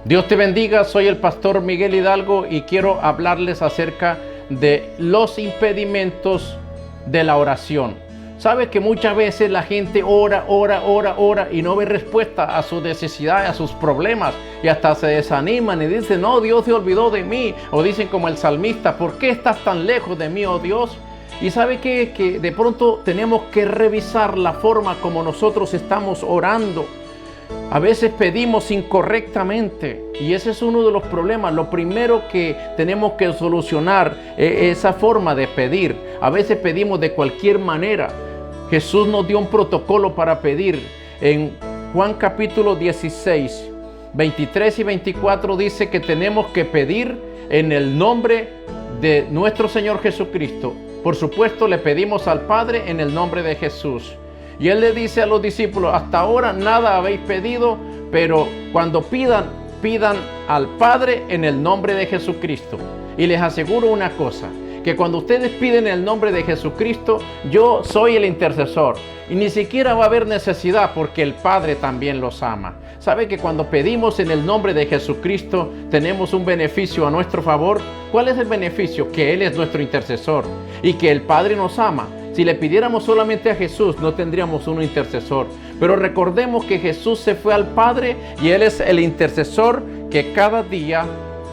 Dios te bendiga, soy el pastor Miguel Hidalgo y quiero hablarles acerca de los impedimentos de la oración. Sabe que muchas veces la gente ora y no ve respuesta a sus necesidades, a sus problemas, y hasta se desaniman y dicen: no, Dios se olvidó de mí, o dicen como el salmista: ¿por qué estás tan lejos de mí, oh Dios? Y sabe que de pronto tenemos que revisar la forma como nosotros estamos orando. A veces pedimos incorrectamente y ese es uno de los problemas. Lo primero que tenemos que solucionar es esa forma de pedir. A veces pedimos de cualquier manera. Jesús nos dio un protocolo para pedir. En Juan capítulo 16, 23 y 24 dice que tenemos que pedir en el nombre de nuestro Señor Jesucristo. Por supuesto, le pedimos al Padre en el nombre de Jesús. Y Él le dice a los discípulos: hasta ahora nada habéis pedido, pero cuando pidan al Padre en el nombre de Jesucristo. Y les aseguro una cosa, que cuando ustedes piden en el nombre de Jesucristo, yo soy el intercesor. Y ni siquiera va a haber necesidad, porque el Padre también los ama. ¿Sabe que cuando pedimos en el nombre de Jesucristo tenemos un beneficio a nuestro favor? ¿Cuál es el beneficio? Que Él es nuestro intercesor y que el Padre nos ama. Si le pidiéramos solamente a Jesús, no tendríamos un intercesor. Pero recordemos que Jesús se fue al Padre y Él es el intercesor que cada día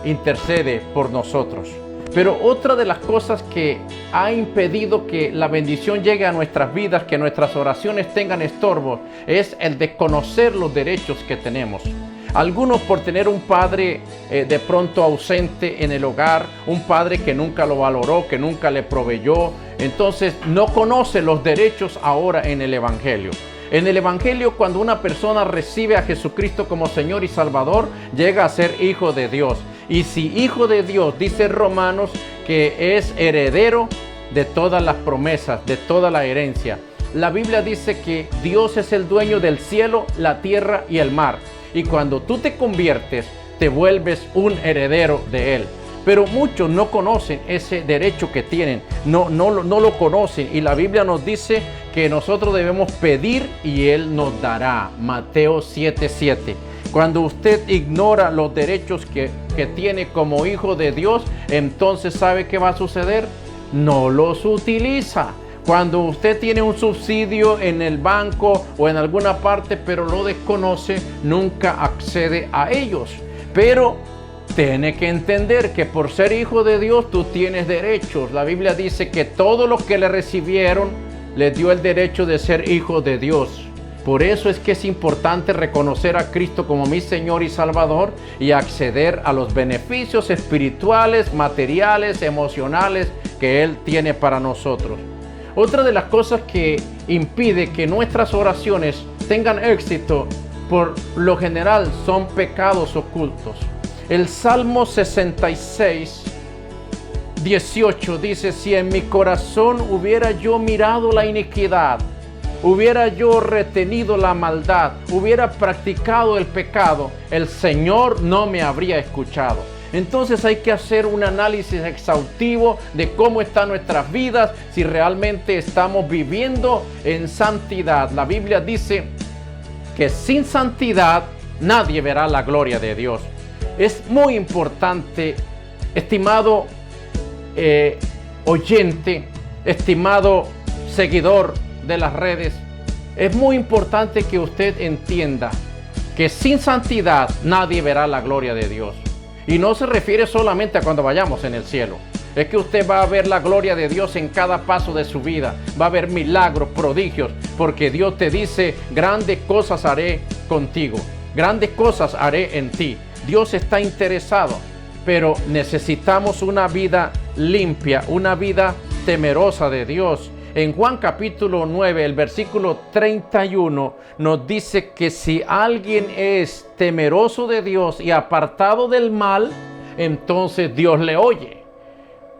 intercede por nosotros. Pero otra de las cosas que ha impedido que la bendición llegue a nuestras vidas, que nuestras oraciones tengan estorbo, es el desconocer los derechos que tenemos. Algunos, por tener un padre de pronto ausente en el hogar, un padre que nunca lo valoró, que nunca le proveyó, entonces no conoce los derechos ahora en el Evangelio. En el Evangelio, cuando una persona recibe a Jesucristo como Señor y Salvador, llega a ser hijo de Dios. Y si hijo de Dios, dice Romanos, que es heredero de todas las promesas, de toda la herencia. La Biblia dice que Dios es el dueño del cielo, la tierra y el mar. Y cuando tú te conviertes, te vuelves un heredero de Él. Pero muchos no conocen ese derecho que tienen, no lo conocen. Y la Biblia nos dice que nosotros debemos pedir y Él nos dará. Mateo 7:7. Cuando usted ignora los derechos que tiene como hijo de Dios, entonces ¿sabe qué va a suceder? No los utiliza. Cuando usted tiene un subsidio en el banco o en alguna parte, pero lo desconoce, nunca accede a ellos. Pero tiene que entender que por ser hijo de Dios, tú tienes derechos. La Biblia dice que todos los que le recibieron, les dio el derecho de ser hijo de Dios. Por eso es que es importante reconocer a Cristo como mi Señor y Salvador y acceder a los beneficios espirituales, materiales, emocionales que Él tiene para nosotros. Otra de las cosas que impide que nuestras oraciones tengan éxito, por lo general, son pecados ocultos. El Salmo 66, 18 dice: si en mi corazón hubiera yo mirado la iniquidad, hubiera yo retenido la maldad, hubiera practicado el pecado, el Señor no me habría escuchado. Entonces hay que hacer un análisis exhaustivo de cómo están nuestras vidas, si realmente estamos viviendo en santidad. La Biblia dice que sin santidad nadie verá la gloria de Dios. Es muy importante, estimado oyente, estimado seguidor de las redes, es muy importante que usted entienda que sin santidad nadie verá la gloria de Dios. Y no se refiere solamente a cuando vayamos en el cielo. Es que usted va a ver la gloria de Dios en cada paso de su vida. Va a ver milagros, prodigios, porque Dios te dice: grandes cosas haré contigo, grandes cosas haré en ti. Dios está interesado, pero necesitamos una vida limpia, una vida temerosa de Dios. En Juan capítulo 9, el versículo 31, nos dice que si alguien es temeroso de Dios y apartado del mal, entonces Dios le oye.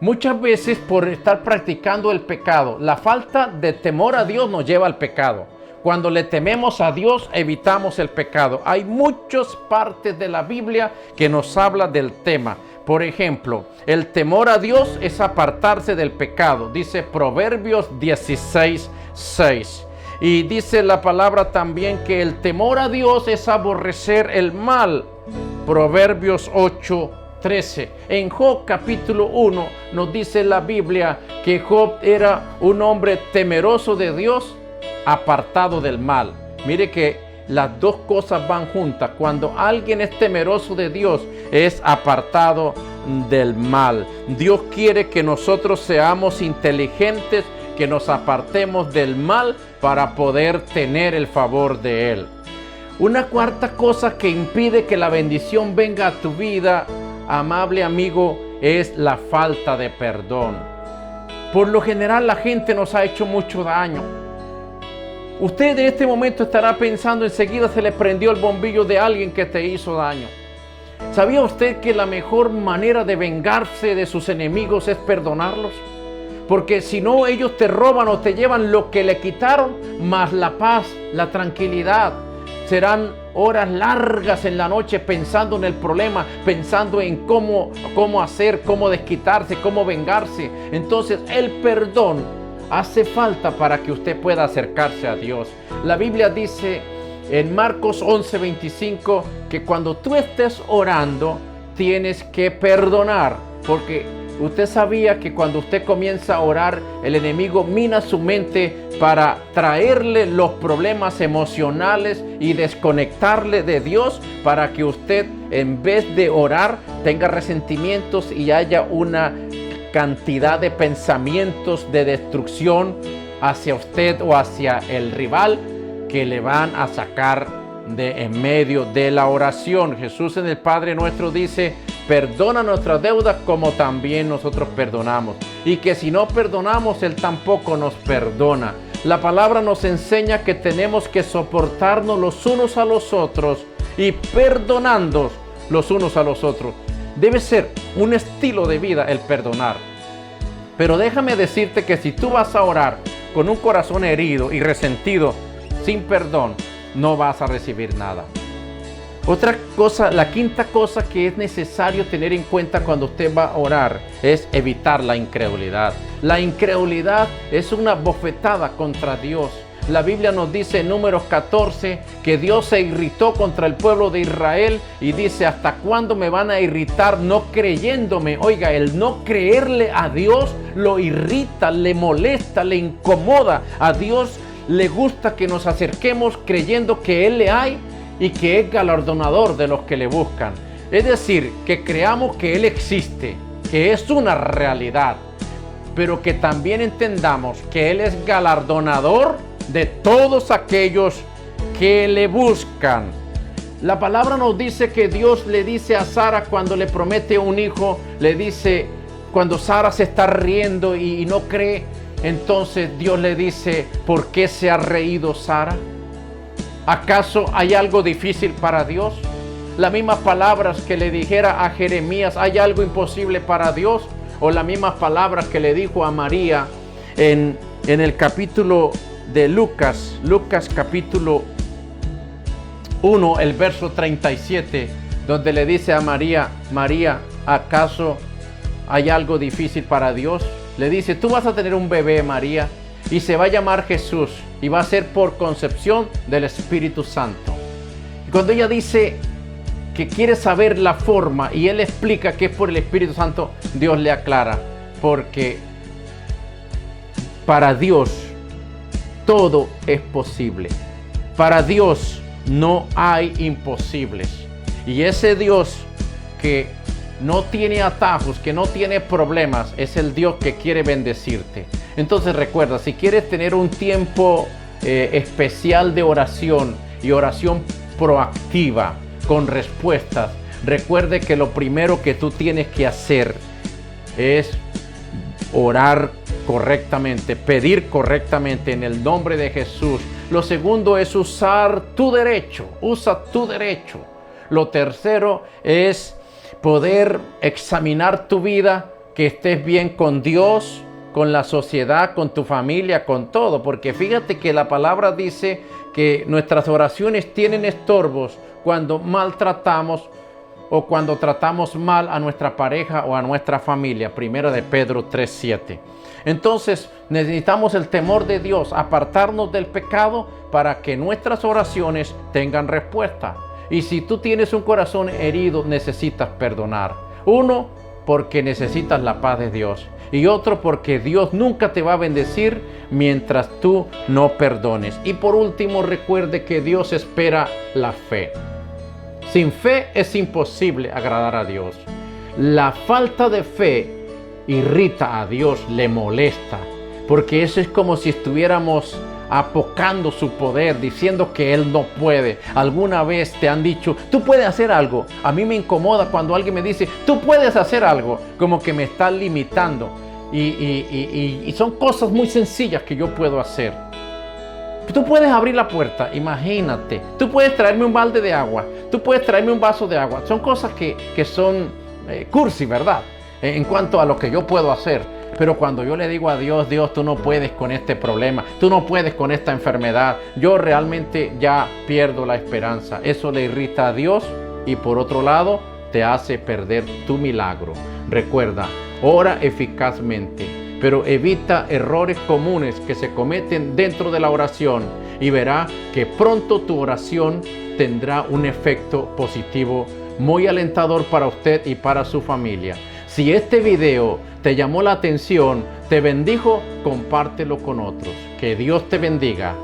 Muchas veces, por estar practicando el pecado, la falta de temor a Dios nos lleva al pecado. Cuando le tememos a Dios, evitamos el pecado. Hay muchas partes de la Biblia que nos habla del tema. Por ejemplo, el temor a Dios es apartarse del pecado. Dice Proverbios 16:6. Y dice la palabra también que el temor a Dios es aborrecer el mal. Proverbios 8:13. En Job capítulo 1 nos dice la Biblia que Job era un hombre temeroso de Dios, apartado del mal. Mire que las dos cosas van juntas. Cuando alguien es temeroso de Dios, es apartado del mal. Dios quiere que nosotros seamos inteligentes, que nos apartemos del mal para poder tener el favor de Él. Una cuarta cosa que impide que la bendición venga a tu vida, amable amigo, es la falta de perdón. Por lo general la gente nos ha hecho mucho daño. Usted en este momento estará pensando, enseguida se le prendió el bombillo de alguien que te hizo daño. ¿Sabía usted que la mejor manera de vengarse de sus enemigos es perdonarlos? Porque si no, ellos te roban o te llevan lo que le quitaron, más la paz, la tranquilidad. Serán horas largas en la noche pensando en el problema, pensando en cómo hacer, cómo desquitarse, cómo vengarse. Entonces el perdón hace falta para que usted pueda acercarse a Dios. La Biblia dice en Marcos 11:25 que cuando tú estés orando tienes que perdonar, porque usted sabía que cuando usted comienza a orar, el enemigo mina su mente para traerle los problemas emocionales y desconectarle de Dios, para que usted, en vez de orar, tenga resentimientos y haya una cantidad de pensamientos de destrucción hacia usted o hacia el rival que le van a sacar de en medio de la oración. Jesús en el Padre Nuestro dice: perdona nuestras deudas como también nosotros perdonamos. Y que si no perdonamos, Él tampoco nos perdona. La palabra nos enseña que tenemos que soportarnos los unos a los otros y perdonando los unos a los otros. Debe ser un estilo de vida el perdonar. Pero déjame decirte que si tú vas a orar con un corazón herido y resentido, sin perdón, no vas a recibir nada. Otra cosa, la quinta cosa que es necesario tener en cuenta cuando usted va a orar es evitar la incredulidad. La incredulidad es una bofetada contra Dios. La Biblia nos dice en Números 14 que Dios se irritó contra el pueblo de Israel y dice: ¿hasta cuándo me van a irritar no creyéndome? Oiga, el no creerle a Dios lo irrita, le molesta, le incomoda. A Dios le gusta que nos acerquemos creyendo que Él le hay y que es galardonador de los que le buscan. Es decir, que creamos que Él existe, que es una realidad, pero que también entendamos que Él es galardonador de todos aquellos que le buscan. La palabra nos dice que Dios le dice a Sara cuando le promete un hijo, le dice, cuando Sara se está riendo y no cree, entonces Dios le dice: ¿por qué se ha reído Sara? ¿Acaso hay algo difícil para Dios? Las mismas palabras que le dijera a Jeremías: ¿hay algo imposible para Dios? O las mismas palabras que le dijo a María en el capítulo de Lucas capítulo 1, el verso 37, donde le dice a María: María, ¿acaso hay algo difícil para Dios? Le dice: tú vas a tener un bebé, María, y se va a llamar Jesús, y va a ser por concepción del Espíritu Santo. Y cuando ella dice que quiere saber la forma, y él explica que es por el Espíritu Santo, Dios le aclara: porque para Dios todo es posible. Para Dios no hay imposibles. Y ese Dios que no tiene atajos, que no tiene problemas, es el Dios que quiere bendecirte. Entonces recuerda, si quieres tener un tiempo especial de oración y oración proactiva con respuestas, recuerde que lo primero que tú tienes que hacer es orar correctamente, pedir correctamente en el nombre de Jesús. Lo segundo es usar tu derecho, usa tu derecho. Lo tercero es poder examinar tu vida, que estés bien con Dios, con la sociedad, con tu familia, con todo, porque fíjate que la palabra dice que nuestras oraciones tienen estorbos cuando maltratamos o cuando tratamos mal a nuestra pareja o a nuestra familia. Primera de Pedro 3:7. Entonces necesitamos el temor de Dios, apartarnos del pecado para que nuestras oraciones tengan respuesta. Y si tú tienes un corazón herido, necesitas perdonar. Uno, porque necesitas la paz de Dios. Y otro, porque Dios nunca te va a bendecir mientras tú no perdones. Y por último, recuerde que Dios espera la fe. Sin fe es imposible agradar a Dios. La falta de fe irrita a Dios, le molesta, porque eso es como si estuviéramos apocando su poder, diciendo que Él no puede. ¿Alguna vez te han dicho, tú puedes hacer algo? A mí me incomoda cuando alguien me dice, tú puedes hacer algo, como que me está limitando. Y son cosas muy sencillas que yo puedo hacer. Tú puedes abrir la puerta, imagínate. Tú puedes traerme un balde de agua, tú puedes traerme un vaso de agua. Son cosas que son cursi, ¿verdad? En cuanto a lo que yo puedo hacer. Pero cuando yo le digo a Dios, Dios, tú no puedes con este problema, tú no puedes con esta enfermedad, yo realmente ya pierdo la esperanza. Eso le irrita a Dios y por otro lado te hace perder tu milagro. Recuerda, ora eficazmente, pero evita errores comunes que se cometen dentro de la oración y verá que pronto tu oración tendrá un efecto positivo muy alentador para usted y para su familia. Si este video te llamó la atención, te bendijo, compártelo con otros. Que Dios te bendiga.